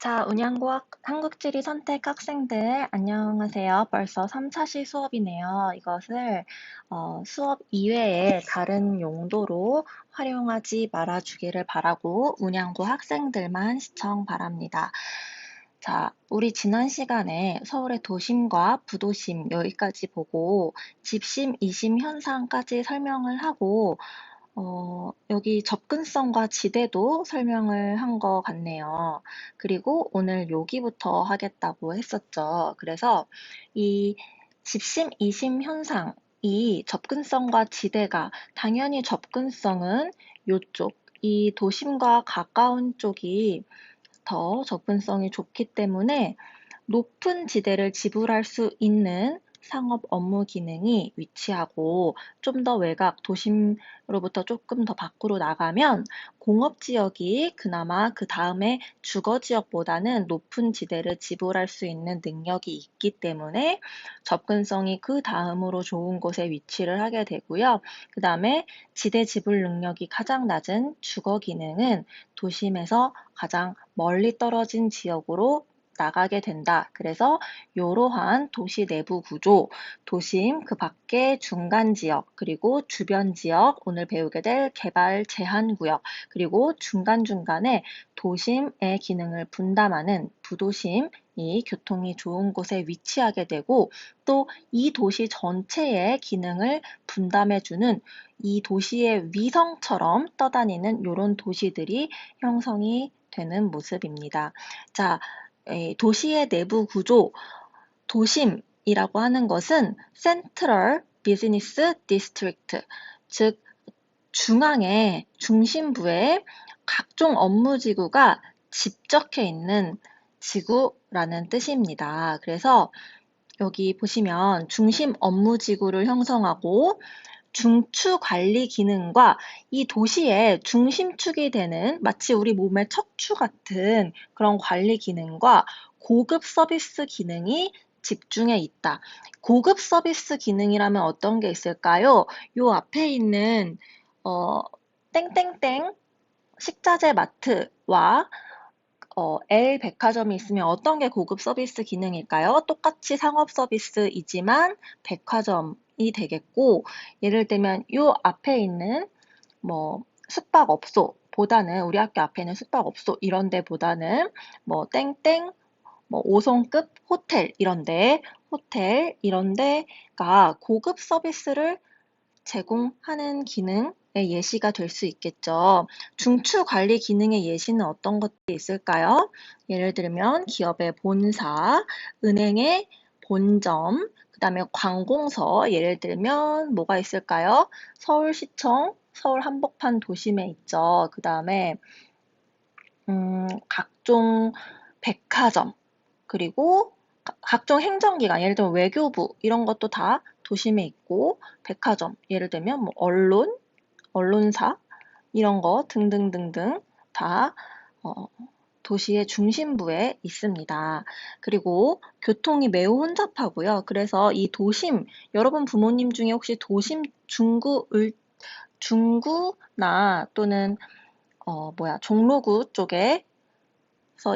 자, 운양고학 한국지리 선택 학생들 안녕하세요. 벌써 3차시 수업이네요. 이것을 수업 이외에 다른 용도로 활용하지 말아주기를 바라고 운양고 학생들만 시청 바랍니다. 자, 우리 지난 시간에 서울의 도심과 부도심 여기까지 보고 집심, 이심 현상까지 설명을 하고 여기 접근성과 지대도 설명을 한 것 같네요. 그리고 오늘 여기부터 하겠다고 했었죠. 그래서 이 집심, 이심 현상이 접근성과 지대가 당연히 접근성은 요쪽, 이 도심과 가까운 쪽이 더 접근성이 좋기 때문에 높은 지대를 지불할 수 있는 상업 업무 기능이 위치하고 좀 더 외곽 도심으로부터 조금 더 밖으로 나가면 공업 지역이 그나마 그 다음에 주거 지역보다는 높은 지대를 지불할 수 있는 능력이 있기 때문에 접근성이 그 다음으로 좋은 곳에 위치를 하게 되고요. 그 다음에 지대 지불 능력이 가장 낮은 주거 기능은 도심에서 가장 멀리 떨어진 지역으로 나가게 된다. 그래서 이러한 도시 내부 구조, 도심 그 밖에 중간 지역, 그리고 주변 지역, 오늘 배우게 될 개발 제한 구역, 그리고 중간중간에 도심의 기능을 분담하는 부도심이 교통이 좋은 곳에 위치하게 되고 또 이 도시 전체의 기능을 분담해주는 이 도시의 위성처럼 떠다니는 이런 도시들이 형성이 되는 모습입니다. 자, 도시의 내부 구조, 도심이라고 하는 것은 Central Business District, 즉 중앙에 중심부에 각종 업무 지구가 집적해 있는 지구라는 뜻입니다. 그래서 여기 보시면 중심 업무 지구를 형성하고 중추 관리 기능과 이 도시의 중심축이 되는 마치 우리 몸의 척추 같은 그런 관리 기능과 고급 서비스 기능이 집중해 있다. 고급 서비스 기능이라면 어떤 게 있을까요? 요 앞에 있는 땡땡땡 식자재 마트와 L 백화점이 있으면 어떤 게 고급 서비스 기능일까요? 똑같이 상업 서비스이지만 백화점이 되겠고, 예를 들면 요 앞에 있는 뭐 숙박업소보다는 우리 학교 앞에 있는 숙박업소 이런 데보다는 뭐 땡땡 뭐 5성급 호텔 이런 데가 고급 서비스를 제공하는 기능의 예시가 될 수 있겠죠. 중추 관리 기능의 예시는 어떤 것들이 있을까요? 예를 들면 기업의 본사, 은행의 본점, 그 다음에 관공서, 예를 들면 뭐가 있을까요? 서울시청, 서울 한복판 도심에 있죠. 그 다음에 각종 백화점, 그리고 각종 행정기관, 예를 들면 외교부 이런 것도 다 도심에 있고 백화점, 예를 들면 뭐 언론사 이런 거 등등등등 다 도시의 중심부에 있습니다. 그리고 교통이 매우 혼잡하고요. 그래서 이 도심, 여러분 부모님 중에 혹시 도심 중구나 또는 종로구 쪽에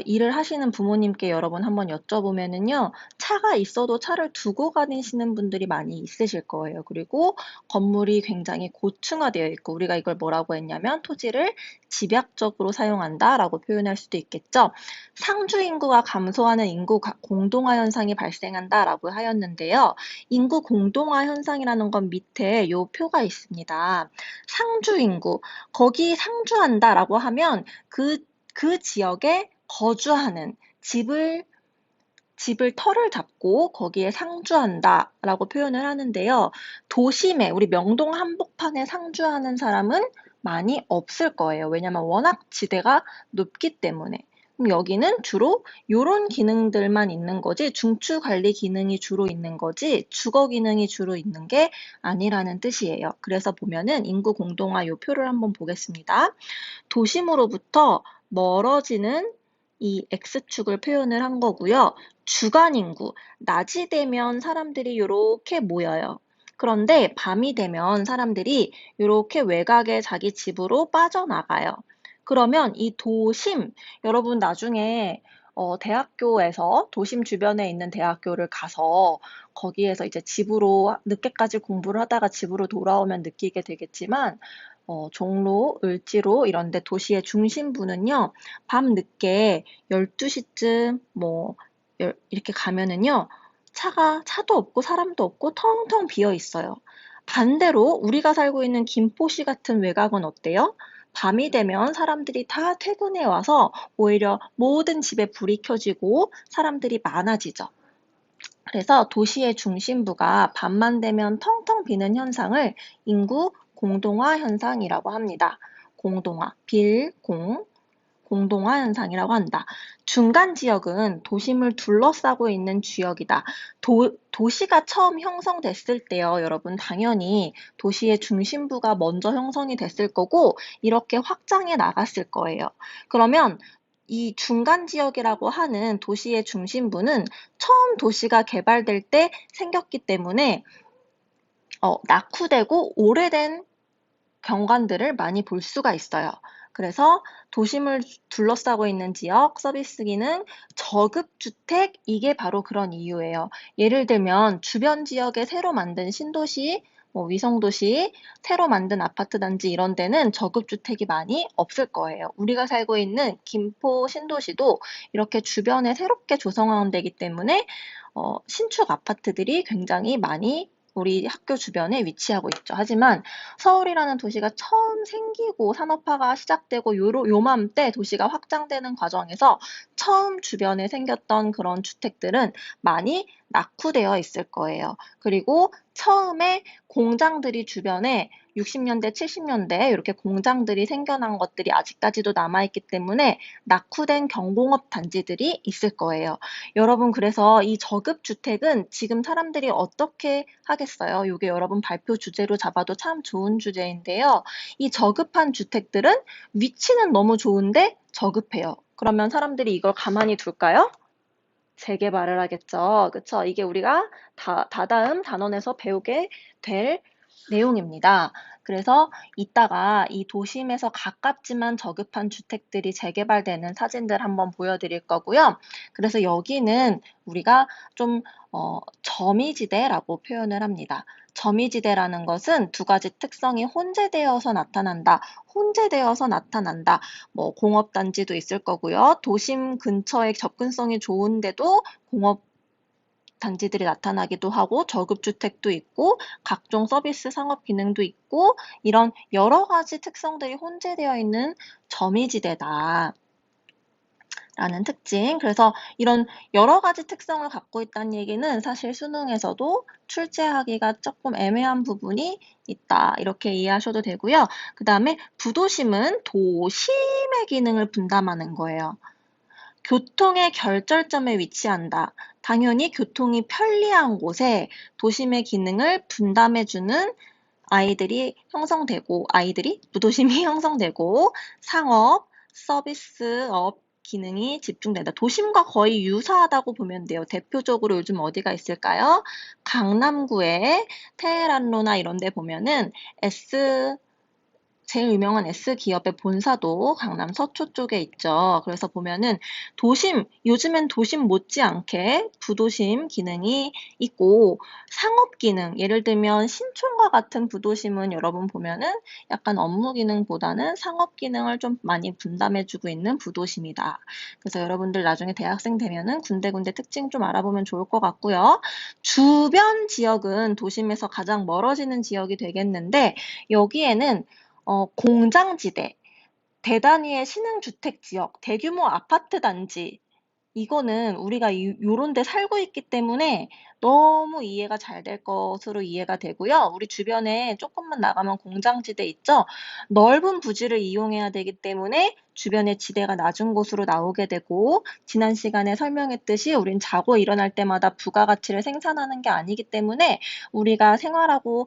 일을 하시는 부모님께 여러분 한번 여쭤보면은요, 차가 있어도 차를 두고 다니시는 분들이 많이 있으실 거예요. 그리고 건물이 굉장히 고층화되어 있고, 우리가 이걸 뭐라고 했냐면 토지를 집약적으로 사용한다라고 표현할 수도 있겠죠. 상주 인구가 감소하는 인구 공동화 현상이 발생한다라고 하였는데요. 인구 공동화 현상이라는 건 밑에 요 표가 있습니다. 상주 인구, 거기 상주한다라고 하면 그 지역에 거주하는 집을 터를 잡고 거기에 상주한다라고 표현을 하는데요. 도심에 우리 명동 한복판에 상주하는 사람은 많이 없을 거예요. 왜냐면 워낙 지대가 높기 때문에. 그럼 여기는 주로 이런 기능들만 있는 거지 중추 관리 기능이 주로 있는 거지 주거 기능이 주로 있는 게 아니라는 뜻이에요. 그래서 보면은 인구 공동화 요 표를 한번 보겠습니다. 도심으로부터 멀어지는 이 X축을 표현을 한 거고요. 주간 인구, 낮이 되면 사람들이 이렇게 모여요. 그런데 밤이 되면 사람들이 이렇게 외곽에 자기 집으로 빠져나가요. 그러면 이 도심, 여러분 나중에 대학교에서 도심 주변에 있는 대학교를 가서 거기에서 이제 집으로 늦게까지 공부를 하다가 집으로 돌아오면 느끼게 되겠지만 종로, 을지로 이런 데 도시의 중심부는요. 밤 늦게 12시쯤 이렇게 가면은요. 차도 없고 사람도 없고 텅텅 비어 있어요. 반대로 우리가 살고 있는 김포시 같은 외곽은 어때요? 밤이 되면 사람들이 다 퇴근해 와서 오히려 모든 집에 불이 켜지고 사람들이 많아지죠. 그래서 도시의 중심부가 밤만 되면 텅텅 비는 현상을 인구 공동화 현상이라고 합니다. 공동화, 공동화 현상이라고 한다. 중간 지역은 도심을 둘러싸고 있는 지역이다. 도시가 처음 형성됐을 때요, 여러분, 당연히 도시의 중심부가 먼저 형성이 됐을 거고, 이렇게 확장해 나갔을 거예요. 그러면 이 중간 지역이라고 하는 도시의 중심부는 처음 도시가 개발될 때 생겼기 때문에 낙후되고 오래된 경관들을 많이 볼 수가 있어요. 그래서 도심을 둘러싸고 있는 지역, 서비스 기능, 저급주택, 이게 바로 그런 이유예요. 예를 들면 주변 지역에 새로 만든 신도시, 위성도시, 새로 만든 아파트 단지 이런 데는 저급주택이 많이 없을 거예요. 우리가 살고 있는 김포 신도시도 이렇게 주변에 새롭게 조성한 데기 때문에 신축 아파트들이 굉장히 많이 우리 학교 주변에 위치하고 있죠. 하지만 서울이라는 도시가 처음 생기고 산업화가 시작되고 요맘때 도시가 확장되는 과정에서 처음 주변에 생겼던 그런 주택들은 많이 낙후되어 있을 거예요. 그리고 처음에 공장들이 주변에 60년대, 70년대 이렇게 공장들이 생겨난 것들이 아직까지도 남아있기 때문에 낙후된 경공업 단지들이 있을 거예요. 여러분, 그래서 이 저급주택은 지금 사람들이 어떻게 하겠어요? 이게 여러분 발표 주제로 잡아도 참 좋은 주제인데요. 이 저급한 주택들은 위치는 너무 좋은데 저급해요. 그러면 사람들이 이걸 가만히 둘까요? 재개발을 하겠죠. 그쵸? 이게 우리가 다다음 단원에서 배우게 될 내용입니다. 그래서 이따가 이 도심에서 가깝지만 저급한 주택들이 재개발되는 사진들 한번 보여드릴 거고요. 그래서 여기는 우리가 좀 점이지대라고 표현을 합니다. 점이지대라는 것은 두 가지 특성이 혼재되어서 나타난다. 혼재되어서 나타난다. 공업단지도 있을 거고요. 도심 근처에 접근성이 좋은데도 공업 단지들이 나타나기도 하고 저급주택도 있고 각종 서비스 상업 기능도 있고 이런 여러 가지 특성들이 혼재되어 있는 점이지대다. 라는 특징. 그래서 이런 여러 가지 특성을 갖고 있다는 얘기는 사실 수능에서도 출제하기가 조금 애매한 부분이 있다. 이렇게 이해하셔도 되고요. 그 다음에 부도심은 도심의 기능을 분담하는 거예요. 교통의 결절점에 위치한다. 당연히 교통이 편리한 곳에 도심의 기능을 분담해주는 부도심이 형성되고 상업, 서비스업 기능이 집중된다. 도심과 거의 유사하다고 보면 돼요. 대표적으로 요즘 어디가 있을까요? 강남구에 테헤란로나 이런 데 보면은 제일 유명한 S기업의 본사도 강남 서초 쪽에 있죠. 그래서 보면은 요즘엔 도심 못지않게 부도심 기능이 있고 상업 기능, 예를 들면 신촌과 같은 부도심은 여러분 보면은 약간 업무 기능보다는 상업 기능을 좀 많이 분담해주고 있는 부도심이다. 그래서 여러분들 나중에 대학생 되면은 군데군데 특징 좀 알아보면 좋을 것 같고요. 주변 지역은 도심에서 가장 멀어지는 지역이 되겠는데 여기에는 공장지대, 대단위의 신흥주택지역, 대규모 아파트 단지, 이거는 우리가 요런 데 살고 있기 때문에 너무 이해가 잘 될 것으로 이해가 되고요. 우리 주변에 조금만 나가면 공장지대 있죠? 넓은 부지를 이용해야 되기 때문에 주변에 지대가 낮은 곳으로 나오게 되고 지난 시간에 설명했듯이 우린 자고 일어날 때마다 부가가치를 생산하는 게 아니기 때문에 우리가 생활하고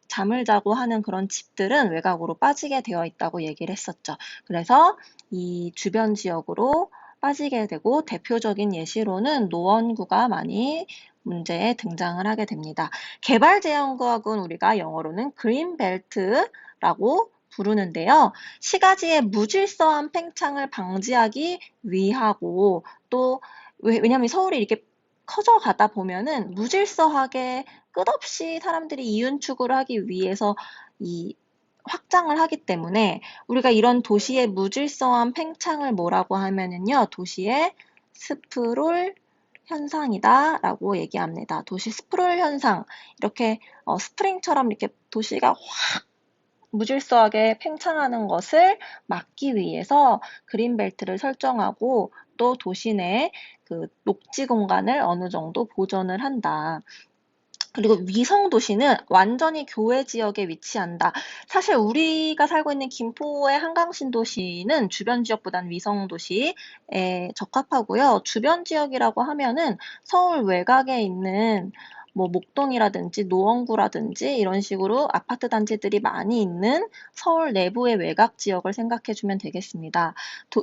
잠을 자고 하는 그런 집들은 외곽으로 빠지게 되어 있다고 얘기를 했었죠. 그래서 이 주변 지역으로 빠지게 되고 대표적인 예시로는 노원구가 많이 문제에 등장을 하게 됩니다. 개발제한구역은 우리가 영어로는 그린벨트라고 부르는데요. 시가지의 무질서한 팽창을 방지하기 위하고 또 왜냐하면 서울이 이렇게 커져가다 보면은 무질서하게 끝없이 사람들이 이윤 추구를 하기 위해서 이 확장을 하기 때문에 우리가 이런 도시의 무질서한 팽창을 뭐라고 하면은요, 도시의 스프롤 현상이다라고 얘기합니다. 도시 스프롤 현상, 이렇게 스프링처럼 이렇게 도시가 확 무질서하게 팽창하는 것을 막기 위해서 그린벨트를 설정하고 또 도시 내 그 녹지 공간을 어느 정도 보존을 한다. 그리고 위성 도시는 완전히 교외 지역에 위치한다. 사실 우리가 살고 있는 김포의 한강 신도시는 주변 지역보다는 위성 도시에 적합하고요. 주변 지역이라고 하면은 서울 외곽에 있는 뭐 목동이라든지 노원구라든지 이런 식으로 아파트 단지들이 많이 있는 서울 내부의 외곽 지역을 생각해 주면 되겠습니다.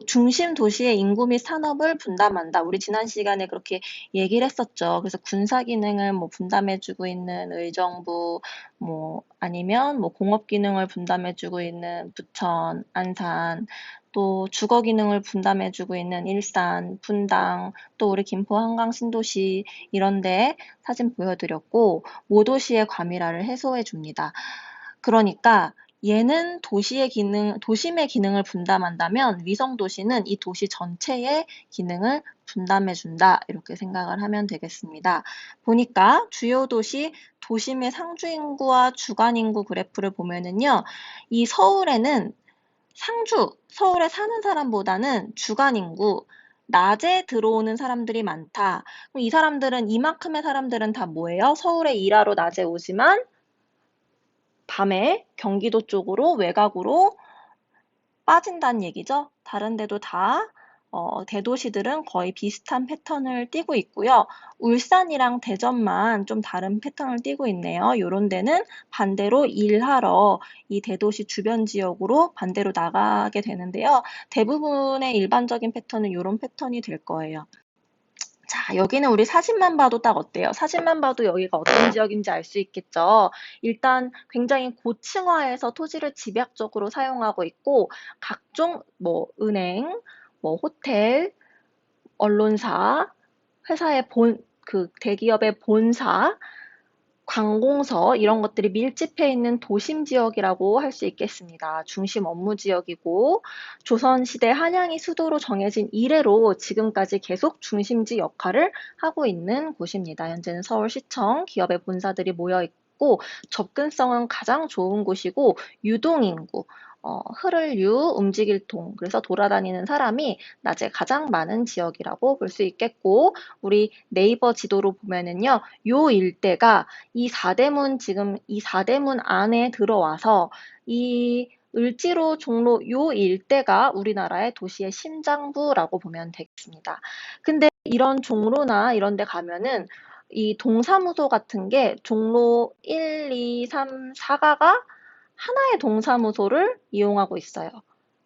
중심 도시의 인구 및 산업을 분담한다. 우리 지난 시간에 그렇게 얘기를 했었죠. 그래서 군사 기능을 뭐 분담해주고 있는 의정부, 뭐 아니면 뭐 공업 기능을 분담해주고 있는 부천, 안산, 또 주거 기능을 분담해주고 있는 일산, 분당, 또 우리 김포 한강 신도시 이런데 사진 보여드렸고 모도시의 과밀화를 해소해 줍니다. 그러니까 얘는 도심의 기능을 분담한다면 위성 도시는 이 도시 전체의 기능을 분담해준다. 이렇게 생각을 하면 되겠습니다. 보니까 주요 도시, 도심의 상주 인구와 주간 인구 그래프를 보면은요, 이 서울에는 서울에 사는 사람보다는 주간 인구, 낮에 들어오는 사람들이 많다. 그럼 이 사람들은, 이만큼의 사람들은 다 뭐예요? 서울에 일하러 낮에 오지만 밤에 경기도 쪽으로 외곽으로 빠진다는 얘기죠. 다른 데도 다 대도시들은 거의 비슷한 패턴을 띠고 있고요. 울산이랑 대전만 좀 다른 패턴을 띠고 있네요. 이런 데는 반대로 일하러 이 대도시 주변 지역으로 반대로 나가게 되는데요. 대부분의 일반적인 패턴은 이런 패턴이 될 거예요. 자, 여기는 우리 사진만 봐도 딱 어때요? 사진만 봐도 여기가 어떤 지역인지 알 수 있겠죠? 일단 굉장히 고층화해서 토지를 집약적으로 사용하고 있고, 각종 뭐 은행, 뭐 호텔, 언론사, 대기업의 본사, 관공서 이런 것들이 밀집해 있는 도심 지역이라고 할 수 있겠습니다. 중심 업무 지역이고 조선시대 한양이 수도로 정해진 이래로 지금까지 계속 중심지 역할을 하고 있는 곳입니다. 현재는 서울시청 기업의 본사들이 모여 있고 접근성은 가장 좋은 곳이고 유동인구, 흐를 유, 움직일 통, 그래서 돌아다니는 사람이 낮에 가장 많은 지역이라고 볼 수 있겠고 우리 네이버 지도로 보면은요, 요 일대가 이 사대문 안에 들어와서 이 을지로 종로 요 일대가 우리나라의 도시의 심장부라고 보면 되겠습니다. 근데 이런 종로나 이런 데 가면은 이 동사무소 같은 게 종로 1, 2, 3, 4가가 하나의 동사무소를 이용하고 있어요.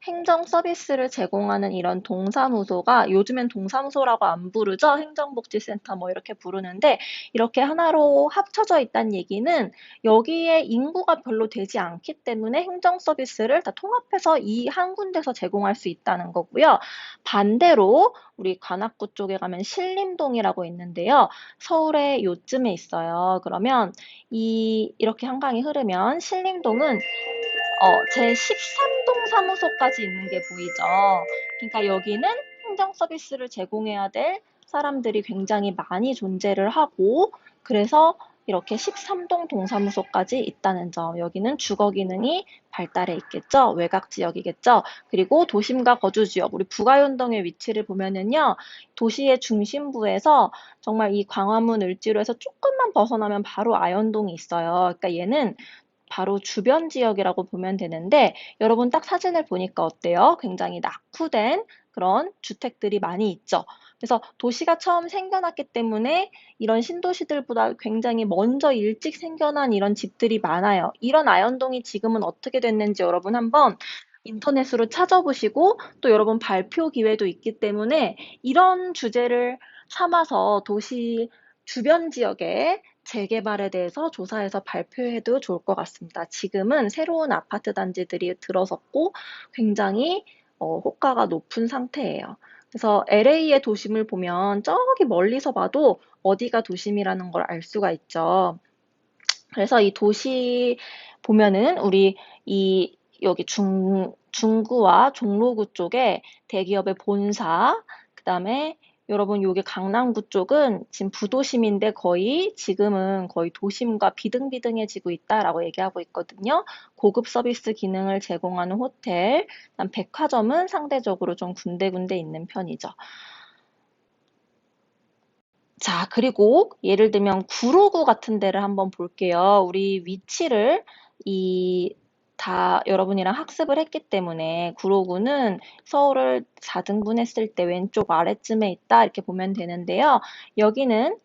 행정 서비스를 제공하는 이런 동사무소가 요즘엔 동사무소라고 안 부르죠. 행정복지센터 뭐 이렇게 부르는데 이렇게 하나로 합쳐져 있다는 얘기는 여기에 인구가 별로 되지 않기 때문에 행정 서비스를 다 통합해서 이 한 군데서 제공할 수 있다는 거고요. 반대로 우리 관악구 쪽에 가면 신림동이라고 있는데요. 서울에 요쯤에 있어요. 그러면 이렇게 한강이 흐르면 신림동은 제13동 사무소까지 있는 게 보이죠. 그러니까 여기는 행정 서비스를 제공해야 될 사람들이 굉장히 많이 존재를 하고 그래서 이렇게 13동 동사무소까지 있다는 점. 여기는 주거 기능이 발달해 있겠죠. 외곽 지역이겠죠. 그리고 도심과 거주 지역, 우리 부가연동의 위치를 보면은요. 도시의 중심부에서 정말 이 광화문 을지로에서 조금만 벗어나면 바로 아현동이 있어요. 그러니까 얘는 바로 주변 지역이라고 보면 되는데 여러분 딱 사진을 보니까 어때요? 굉장히 낙후된 그런 주택들이 많이 있죠. 그래서 도시가 처음 생겨났기 때문에 이런 신도시들보다 굉장히 먼저 일찍 생겨난 이런 집들이 많아요. 이런 아현동이 지금은 어떻게 됐는지 여러분 한번 인터넷으로 찾아보시고 또 여러분 발표 기회도 있기 때문에 이런 주제를 삼아서 도시 주변 지역에 재개발에 대해서 조사해서 발표해도 좋을 것 같습니다. 지금은 새로운 아파트 단지들이 들어섰고 굉장히 호가가 높은 상태예요. 그래서 LA의 도심을 보면 저기 멀리서 봐도 어디가 도심이라는 걸 알 수가 있죠. 그래서 이 도시 보면은 우리 이 여기 중구와 종로구 쪽에 대기업의 본사, 그다음에 여러분 여기 강남구 쪽은 지금 부도심인데 지금은 거의 도심과 비등비등해지고 있다라고 얘기하고 있거든요. 고급 서비스 기능을 제공하는 호텔, 그다음 백화점은 상대적으로 좀 군데군데 있는 편이죠. 자, 그리고 예를 들면 구로구 같은 데를 한번 볼게요. 우리 위치를 여러분이랑 학습을 했기 때문에 구로구는 서울을 4등분 했을 때 왼쪽 아래쯤에 있다 이렇게 보면 되는데요. 여기는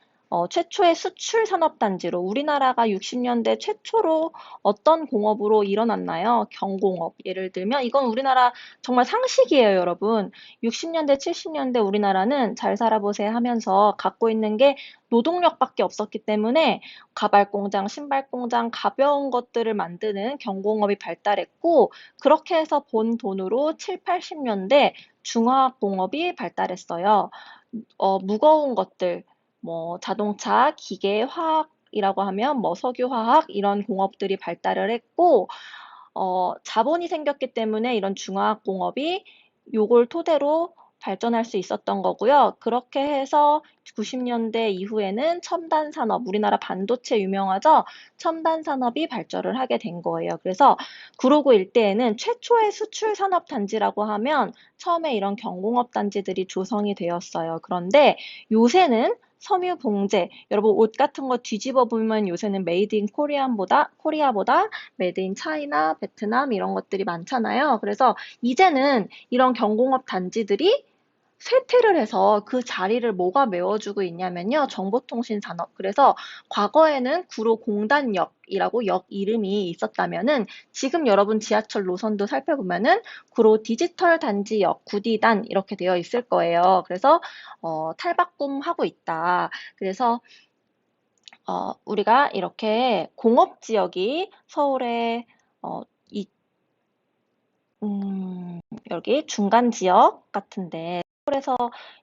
최초의 수출 산업단지로 우리나라가 60년대 최초로 어떤 공업으로 일어났나요? 경공업. 예를 들면 이건 우리나라 정말 상식이에요, 여러분. 60년대, 70년대 우리나라는 잘 살아보세요 하면서 갖고 있는 게 노동력밖에 없었기 때문에 가발 공장, 신발 공장, 가벼운 것들을 만드는 경공업이 발달했고, 그렇게 해서 본 돈으로 7, 80년대 중화학공업이 발달했어요. 무거운 것들, 뭐 자동차, 기계, 화학이라고 하면 뭐 석유화학 이런 공업들이 발달을 했고, 자본이 생겼기 때문에 이런 중화학공업이 요걸 토대로 발전할 수 있었던 거고요. 그렇게 해서 90년대 이후에는 첨단 산업, 우리나라 반도체 유명하죠? 첨단 산업이 발전을 하게 된 거예요. 그래서 구로구 일대에는 최초의 수출 산업 단지라고 하면 처음에 이런 경공업 단지들이 조성이 되었어요. 그런데 요새는 섬유 봉제, 여러분 옷 같은 거 뒤집어 보면 요새는 메이드 인 코리아보다 메이드 인 차이나, 베트남 이런 것들이 많잖아요. 그래서 이제는 이런 경공업 단지들이 쇠퇴를 해서 그 자리를 뭐가 메워주고 있냐면요. 정보통신 산업. 그래서 과거에는 구로 공단역이라고 역 이름이 있었다면은 지금 여러분 지하철 노선도 살펴보면은 구로 디지털 단지역, 구디단 이렇게 되어 있을 거예요. 그래서 탈바꿈하고 있다. 그래서 우리가 이렇게 공업 지역이 서울에 어, 이, 여기 중간 지역 같은데 서울에서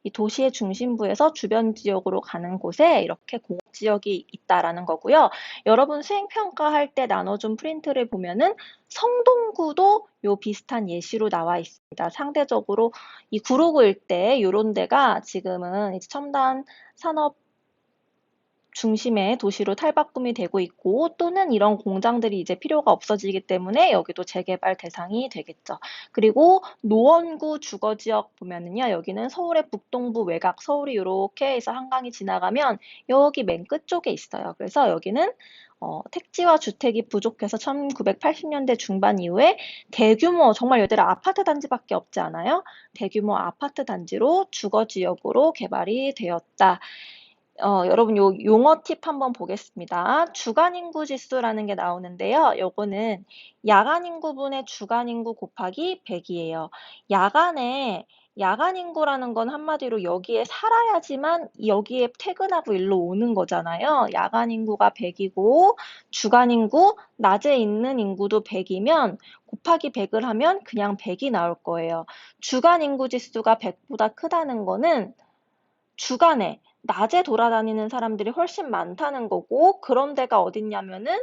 이 도시의 중심부에서 주변 지역으로 가는 곳에 이렇게 공업 지역이 있다라는 거고요. 여러분 수행 평가할 때 나눠준 프린트를 보면은 성동구도 요 비슷한 예시로 나와 있습니다. 상대적으로 이 구로구 일대 요런 데가 지금은 이제 첨단 산업 중심의 도시로 탈바꿈이 되고 있고 또는 이런 공장들이 이제 필요가 없어지기 때문에 여기도 재개발 대상이 되겠죠. 그리고 노원구 주거지역 보면은요. 여기는 서울의 북동부 외곽, 서울이 이렇게 해서 한강이 지나가면 여기 맨 끝쪽에 있어요. 그래서 여기는 택지와 주택이 부족해서 1980년대 중반 이후에 대규모 정말 여기가 아파트 단지밖에 없지 않아요? 대규모 아파트 단지로 주거지역으로 개발이 되었다. 여러분 요 용어 팁 한번 보겠습니다. 주간 인구 지수라는 게 나오는데요. 요거는 야간 인구분의 주간 인구 곱하기 100이에요. 야간 인구라는 건 한마디로 여기에 살아야지만 여기에 퇴근하고 일로 오는 거잖아요. 야간 인구가 100이고 주간 인구 낮에 있는 인구도 100이면 곱하기 100을 하면 그냥 100이 나올 거예요. 주간 인구 지수가 100보다 크다는 거는 주간에 낮에 돌아다니는 사람들이 훨씬 많다는 거고 그런 데가 어딨냐면은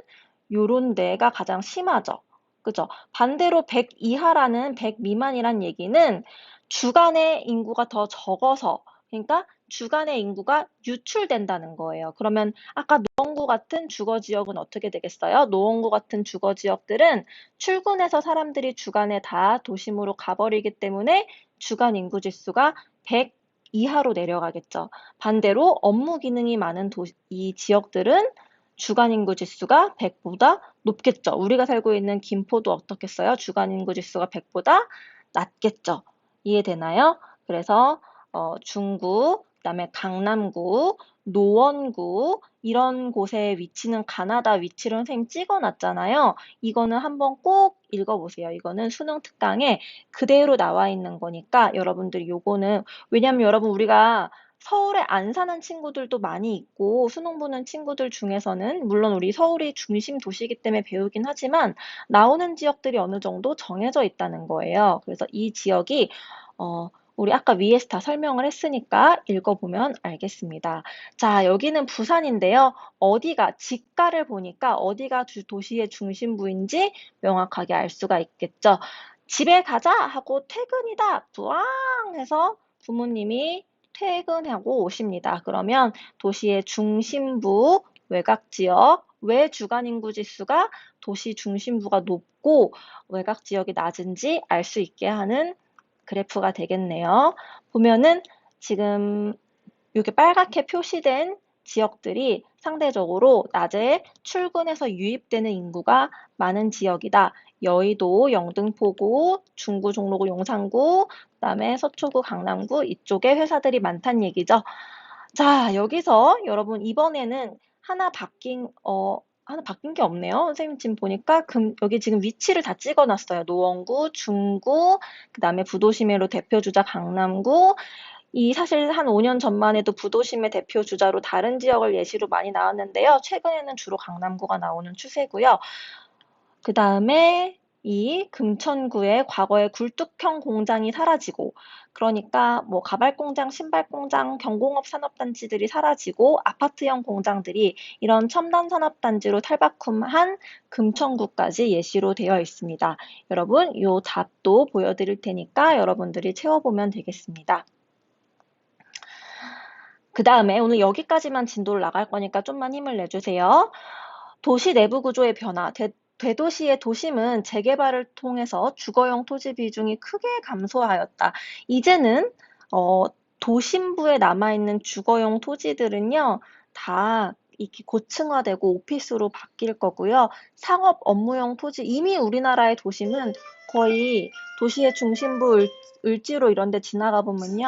요런 데가 가장 심하죠. 그죠? 반대로 100 이하라는 100 미만이란 얘기는 주간의 인구가 더 적어서 그러니까 주간의 인구가 유출된다는 거예요. 그러면 아까 노원구 같은 주거지역은 어떻게 되겠어요? 노원구 같은 주거지역들은 출근해서 사람들이 주간에 다 도심으로 가버리기 때문에 주간 인구 지수가 100 이하로 내려가겠죠. 반대로 업무 기능이 많은 이 지역들은 주간 인구 지수가 100보다 높겠죠. 우리가 살고 있는 김포도 어떻겠어요? 주간 인구 지수가 100보다 낮겠죠. 이해되나요? 그래서 중구, 그다음에 강남구, 노원구 이런 곳의 위치는 가나다 위치를 선생님 찍어놨잖아요. 이거는 한번 꼭 읽어보세요. 이거는 수능 특강에 그대로 나와 있는 거니까 여러분들이 요거는 왜냐면 여러분 우리가 서울에 안 사는 친구들도 많이 있고 수능 보는 친구들 중에서는 물론 우리 서울이 중심 도시이기 때문에 배우긴 하지만 나오는 지역들이 어느 정도 정해져 있다는 거예요. 그래서 이 지역이 우리 아까 위에서 다 설명을 했으니까 읽어보면 알겠습니다. 자, 여기는 부산인데요. 어디가 직가를 보니까 어디가 도시의 중심부인지 명확하게 알 수가 있겠죠. 집에 가자 하고 퇴근이다 부앙 해서 부모님이 퇴근하고 오십니다. 그러면 도시의 중심부 외곽 지역 왜 주간 인구 지수가 도시 중심부가 높고 외곽 지역이 낮은지 알 수 있게 하는 그래프가 되겠네요. 보면은 지금 이렇게 빨갛게 표시된 지역들이 상대적으로 낮에 출근해서 유입되는 인구가 많은 지역이다. 여의도, 영등포구, 중구, 종로구, 용산구, 그다음에 서초구, 강남구 이쪽에 회사들이 많다는 얘기죠. 자, 여기서 여러분 이번에는 하나 바뀐 게 없네요. 선생님 지금 보니까 여기 지금 위치를 다 찍어놨어요. 노원구, 중구, 그다음에 부도심으로 대표 주자 강남구, 사실 한 5년 전만 해도 부도심의 대표 주자로 다른 지역을 예시로 많이 나왔는데요. 최근에는 주로 강남구가 나오는 추세고요. 그 다음에 이 금천구의 과거에 굴뚝형 공장이 사라지고, 그러니까 뭐 가발 공장, 신발 공장, 경공업 산업단지들이 사라지고 아파트형 공장들이 이런 첨단 산업단지로 탈바꿈한 금천구까지 예시로 되어 있습니다. 여러분, 이 답도 보여드릴 테니까 여러분들이 채워보면 되겠습니다. 그 다음에 오늘 여기까지만 진도를 나갈 거니까 좀만 힘을 내주세요. 도시 내부 구조의 변화. 대도시의 도심은 재개발을 통해서 주거용 토지 비중이 크게 감소하였다. 이제는 도심부에 남아있는 주거용 토지들은요, 다 이렇게 고층화되고 오피스로 바뀔 거고요. 상업 업무용 토지, 이미 우리나라의 도심은 거의 도시의 중심부 을지로 이런 데 지나가 보면요.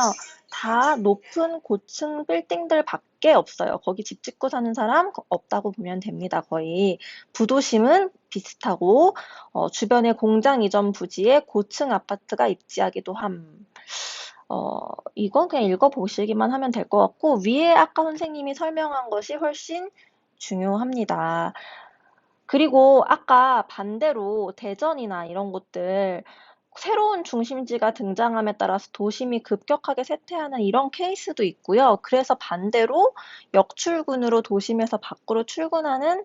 다 높은 고층 빌딩들 밖에 없어요. 거기 집 짓고 사는 사람 없다고 보면 됩니다. 거의. 부도심은 비슷하고 주변에 공장 이전 부지에 고층 아파트가 입지하기도 함. 이건 그냥 읽어보시기만 하면 될 것 같고 위에 아까 선생님이 설명한 것이 훨씬 중요합니다. 그리고 아까 반대로 대전이나 이런 곳들 새로운 중심지가 등장함에 따라서 도심이 급격하게 쇠퇴하는 이런 케이스도 있고요. 그래서 반대로 역출근으로 도심에서 밖으로 출근하는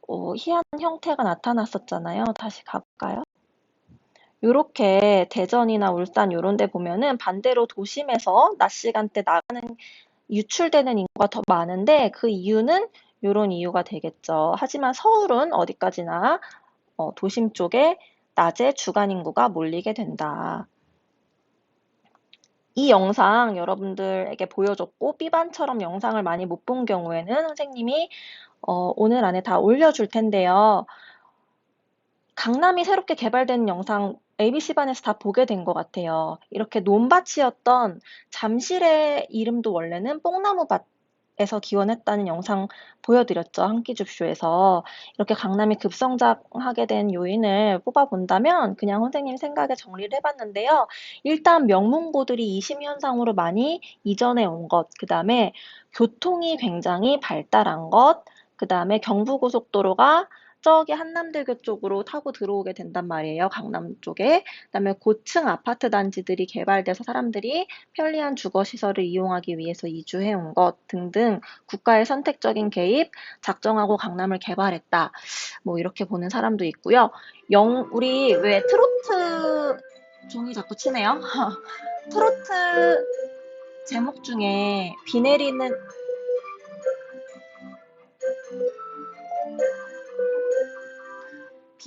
희한한 형태가 나타났었잖아요. 다시 가볼까요? 이렇게 대전이나 울산 이런 데 보면은 반대로 도심에서 낮 시간대 유출되는 인구가 더 많은데 그 이유는 이런 이유가 되겠죠. 하지만 서울은 어디까지나 도심 쪽에 낮에 주간 인구가 몰리게 된다. 이 영상 여러분들에게 보여줬고 B반처럼 영상을 많이 못 본 경우에는 선생님이 오늘 안에 다 올려줄 텐데요. 강남이 새롭게 개발된 영상 ABC반에서 다 보게 된 것 같아요. 이렇게 논밭이었던 잠실의 이름도 원래는 뽕나무밭에서 기원했다는 영상 보여드렸죠. 한끼줍쇼에서. 이렇게 강남이 급성장하게 된 요인을 뽑아본다면 그냥 선생님 생각에 정리를 해봤는데요. 일단 명문고들이 이심현상으로 많이 이전해 온 것, 그 다음에 교통이 굉장히 발달한 것, 그 다음에 경부고속도로가 저기 한남대교 쪽으로 타고 들어오게 된단 말이에요. 강남 쪽에. 그다음에 고층 아파트 단지들이 개발돼서 사람들이 편리한 주거 시설을 이용하기 위해서 이주해 온 것 등등 국가의 선택적인 개입, 작정하고 강남을 개발했다. 뭐 이렇게 보는 사람도 있고요. 우리 왜 트로트 종이 자꾸 치네요. 트로트 제목 중에 비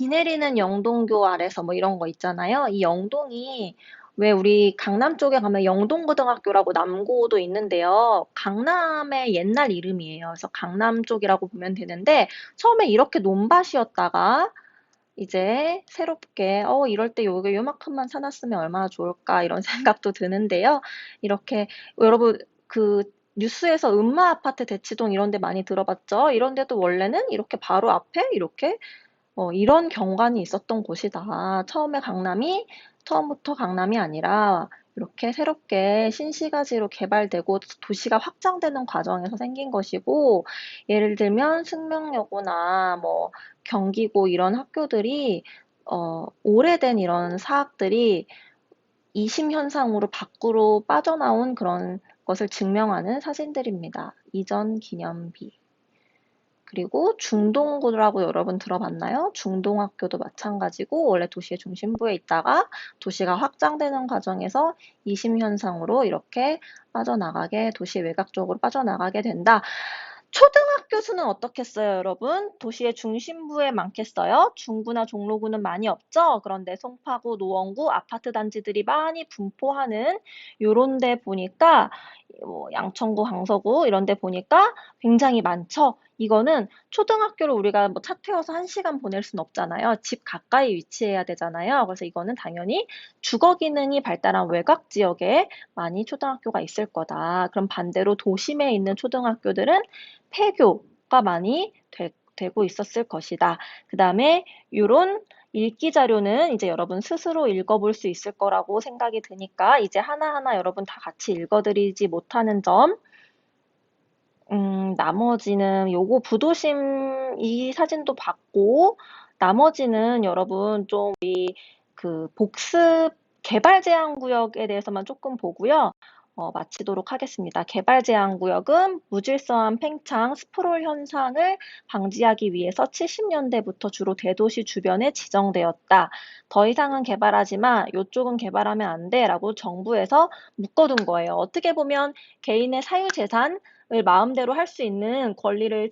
내리는 영동교 아래서 뭐 이런 거 있잖아요. 이 영동이 왜 우리 강남 쪽에 가면 영동고등학교라고 남고도 있는데요. 강남의 옛날 이름이에요. 그래서 강남 쪽이라고 보면 되는데 처음에 이렇게 논밭이었다가 이제 새롭게 이럴 때 요만큼만 사놨으면 얼마나 좋을까 이런 생각도 드는데요. 이렇게 여러분 그 뉴스에서 음마 아파트 대치동 이런 데 많이 들어봤죠? 이런 데도 원래는 이렇게 바로 앞에 이렇게 이런 경관이 있었던 곳이다. 처음부터 강남이 아니라 이렇게 새롭게 신시가지로 개발되고 도시가 확장되는 과정에서 생긴 것이고, 예를 들면 승명여고나 뭐 경기고 이런 학교들이 오래된 이런 사학들이 이심 현상으로 밖으로 빠져나온 그런 것을 증명하는 사진들입니다. 이전 기념비. 그리고 중동고라고 여러분 들어봤나요? 중동학교도 마찬가지고 원래 도시의 중심부에 있다가 도시가 확장되는 과정에서 이심 현상으로 이렇게 빠져나가게, 도시 외곽 쪽으로 빠져나가게 된다. 초등학교 수는 어떻겠어요, 여러분? 도시의 중심부에 많겠어요? 중구나 종로구는 많이 없죠? 그런데 송파구, 노원구, 아파트 단지들이 많이 분포하는 요런 데 보니까 뭐 양천구, 강서구 이런 데 보니까 굉장히 많죠? 이거는 초등학교를 우리가 뭐 차 태워서 1시간 보낼 순 없잖아요. 집 가까이 위치해야 되잖아요. 그래서 이거는 당연히 주거 기능이 발달한 외곽 지역에 많이 초등학교가 있을 거다. 그럼 반대로 도심에 있는 초등학교들은 폐교가 많이 되고 있었을 것이다. 그 다음에 이런 읽기 자료는 이제 여러분 스스로 읽어볼 수 있을 거라고 생각이 드니까 이제 하나하나 여러분 다 같이 읽어드리지 못하는 점, 나머지는 요거 부도심 이 사진도 봤고, 나머지는 여러분 좀 그 복습 개발 제한 구역에 대해서만 조금 보고요. 마치도록 하겠습니다. 개발 제한 구역은 무질서한 팽창, 스프롤 현상을 방지하기 위해서 70년대부터 주로 대도시 주변에 지정되었다. 더 이상은 개발하지 마, 요쪽은 개발하면 안 돼 라고 정부에서 묶어둔 거예요. 어떻게 보면 개인의 사유재산을 마음대로 할 수 있는 권리를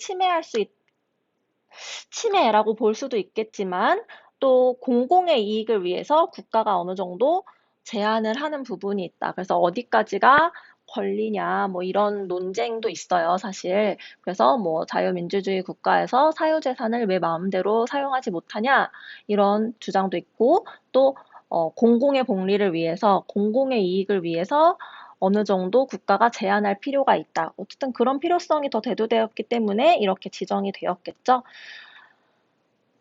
침해라고 볼 수도 있겠지만 또 공공의 이익을 위해서 국가가 어느 정도 제한을 하는 부분이 있다. 그래서 어디까지가 권리냐, 뭐 이런 논쟁도 있어요, 사실. 그래서 뭐 자유민주주의 국가에서 사유재산을 왜 마음대로 사용하지 못하냐, 이런 주장도 있고, 또 공공의 복리를 위해서, 공공의 이익을 위해서 어느 정도 국가가 제한할 필요가 있다. 어쨌든 그런 필요성이 더 대두되었기 때문에 이렇게 지정이 되었겠죠.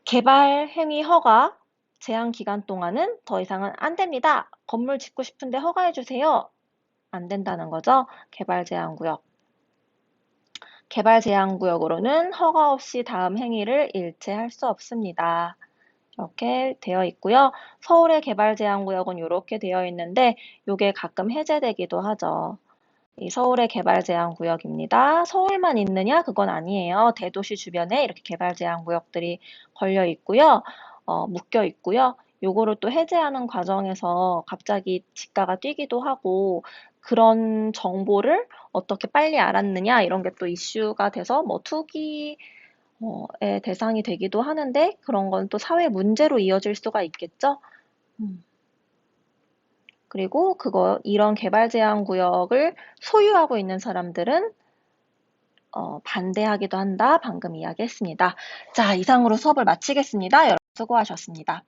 개발 행위 허가 제한 기간 동안은 더 이상은 안 됩니다. 건물 짓고 싶은데 허가해 주세요. 안 된다는 거죠. 개발 제한 구역. 개발 제한 구역으로는 허가 없이 다음 행위를 일체 할 수 없습니다. 이렇게 되어 있고요. 서울의 개발 제한 구역은 이렇게 되어 있는데 이게 가끔 해제되기도 하죠. 이 서울의 개발 제한 구역입니다. 서울만 있느냐? 그건 아니에요. 대도시 주변에 이렇게 개발 제한 구역들이 걸려 있고요. 묶여 있고요. 요거를 또 해제하는 과정에서 갑자기 지가가 뛰기도 하고 그런 정보를 어떻게 빨리 알았느냐 이런 게 또 이슈가 돼서 뭐 투기의 대상이 되기도 하는데 그런 건 또 사회 문제로 이어질 수가 있겠죠. 그리고 이런 개발 제한 구역을 소유하고 있는 사람들은 반대하기도 한다. 방금 이야기했습니다. 자, 이상으로 수업을 마치겠습니다. 여러분 수고하셨습니다.